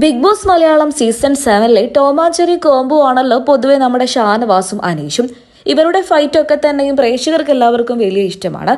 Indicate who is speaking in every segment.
Speaker 1: Big Boss Malayalam season 7-ലെ ടോമാഞ്ചെറി combo ആണല്ലോ പൊതുവെ നമ്മുടെ ഷാനവാസും അനീഷും. ഇവരുടെ ഫൈറ്റ് ഒക്കെ തന്നെയും പ്രേക്ഷകർക്ക് എല്ലാവർക്കും വലിയ ഇഷ്ടമാണ്.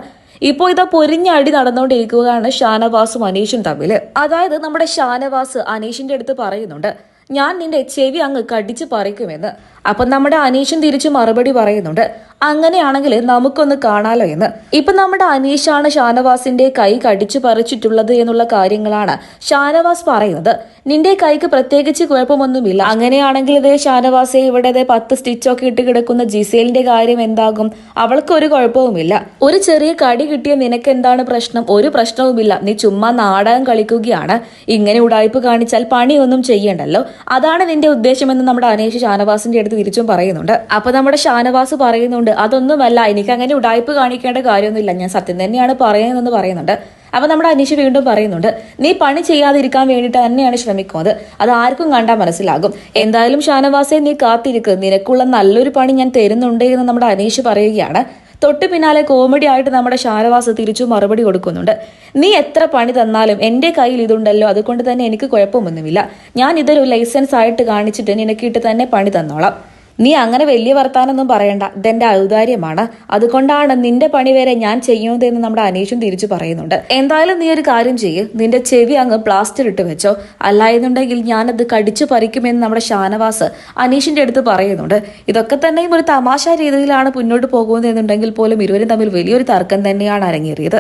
Speaker 1: ഇപ്പോൾ ഇതാ പൊരിഞ്ഞ അടി നടന്നുകൊണ്ടിരിക്കുകയാണ് ഷാനവാസും അനീഷും തമ്മിൽ. അതായത് നമ്മുടെ ഷാനവാസ് അനീഷിന്റെ അടുത്ത് പറയുന്നുണ്ട്, ഞാൻ നിന്റെ ചെവി അങ്ങ് കടിച്ചു പറിക്കുമെന്ന്. അപ്പൊ നമ്മുടെ അനീഷും തിരിച്ചു മറുപടി പറയുന്നുണ്ട്, അങ്ങനെയാണെങ്കിൽ നമുക്കൊന്ന് കാണാലോ എന്ന്. ഇപ്പൊ നമ്മുടെ അനീഷാണ് ഷാനവാസിന്റെ കൈ കടിച്ചു പറിച്ചിട്ടുള്ളത് എന്നുള്ള കാര്യങ്ങളാണ് ഷാനവാസ് പറയുന്നത്. നിന്റെ കൈക്ക് പ്രത്യേകിച്ച് കുഴപ്പമൊന്നുമില്ല, അങ്ങനെയാണെങ്കിൽ ഇതേ ഷാനവാസെ ഇവിടെ 10 സ്റ്റിച്ചൊക്കെ ഇട്ട് കിടക്കുന്ന ജിസേലിന്റെ കാര്യം എന്താകും? അവൾക്ക് ഒരു കുഴപ്പവുമില്ല. ഒരു ചെറിയ കടി കിട്ടിയ നിനക്ക് എന്താണ് പ്രശ്നം? ഒരു പ്രശ്നവുമില്ല, നീ ചുമ്മാ നാടകം കളിക്കുകയാണ്. ഇങ്ങനെ ഉടായ്പ് കാണിച്ചാൽ പണിയൊന്നും ചെയ്യണ്ടല്ലോ, അതാണ് നിന്റെ ഉദ്ദേശമെന്ന് നമ്മുടെ അനീഷ് ഷാനവാസിന്റെ അടുത്ത് തിരിച്ചും പറയുന്നുണ്ട്. അപ്പൊ നമ്മുടെ ഷാനവാസ് പറയുന്നുണ്ട്, അതൊന്നുമല്ല, എനിക്ക് അങ്ങനെ ഉടായ്പ് കാണിക്കേണ്ട കാര്യമൊന്നുമില്ല, ഞാൻ സത്യം തന്നെയാണ് പറയുന്നതെന്ന് പറയുന്നുണ്ട്. അപ്പൊ നമ്മുടെ അനീഷ് വീണ്ടും പറയുന്നുണ്ട്, നീ പണി ചെയ്യാതിരിക്കാൻ വേണ്ടിയിട്ട് തന്നെയാണ് ശ്രമിക്കുന്നത്, അത് ആർക്കും കണ്ടാൽ മനസ്സിലാകും. എന്തായാലും ഷാനവാസെ നീ കാത്തിരിക്കുക, നിനക്കുള്ള നല്ലൊരു പണി ഞാൻ തരുന്നുണ്ട് എന്ന് നമ്മുടെ അനീഷ് പറയുകയാണ്. തൊട്ട് പിന്നാലെ കോമഡി ആയിട്ട് നമ്മുടെ ഷാനവാസ് തിരിച്ചു മറുപടി കൊടുക്കുന്നുണ്ട്, നീ എത്ര പണി തന്നാലും എന്റെ കയ്യിൽ ഇതുണ്ടല്ലോ, അതുകൊണ്ട് തന്നെ എനിക്ക് കുഴപ്പമൊന്നുമില്ല. ഞാൻ ഇതൊരു ലൈസൻസ് ആയിട്ട് കാണിച്ചിട്ട് നിനക്കിട്ട് തന്നെ പണി തന്നോളാം. നീ അങ്ങനെ വലിയ വർത്താനൊന്നും പറയണ്ട, ഇതെന്റെ ഔദാര്യമാണ്, അതുകൊണ്ടാണ് നിന്റെ പണി വരെ ഞാൻ ചെയ്യുന്നതെന്ന് നമ്മുടെ അനീഷും തിരിച്ചു പറയുന്നുണ്ട്. എന്തായാലും നീ ഒരു കാര്യം ചെയ്യ്, നിന്റെ ചെവി അങ്ങ് പ്ലാസ്റ്റർ ഇട്ട് വെച്ചോ, അല്ലായെന്നുണ്ടെങ്കിൽ ഞാനത് കടിച്ചു പറിക്കുമെന്ന് നമ്മുടെ ഷാനവാസ് അനീഷിന്റെ അടുത്ത് പറയുന്നുണ്ട്. ഇതൊക്കെ തന്നെയും ഒരു തമാശ രീതിയിലാണ് മുന്നോട്ട് പോകുന്നതെന്നുണ്ടെങ്കിൽ പോലും ഇരുവരും തമ്മിൽ വലിയൊരു തർക്കം തന്നെയാണ് അരങ്ങേറിയത്.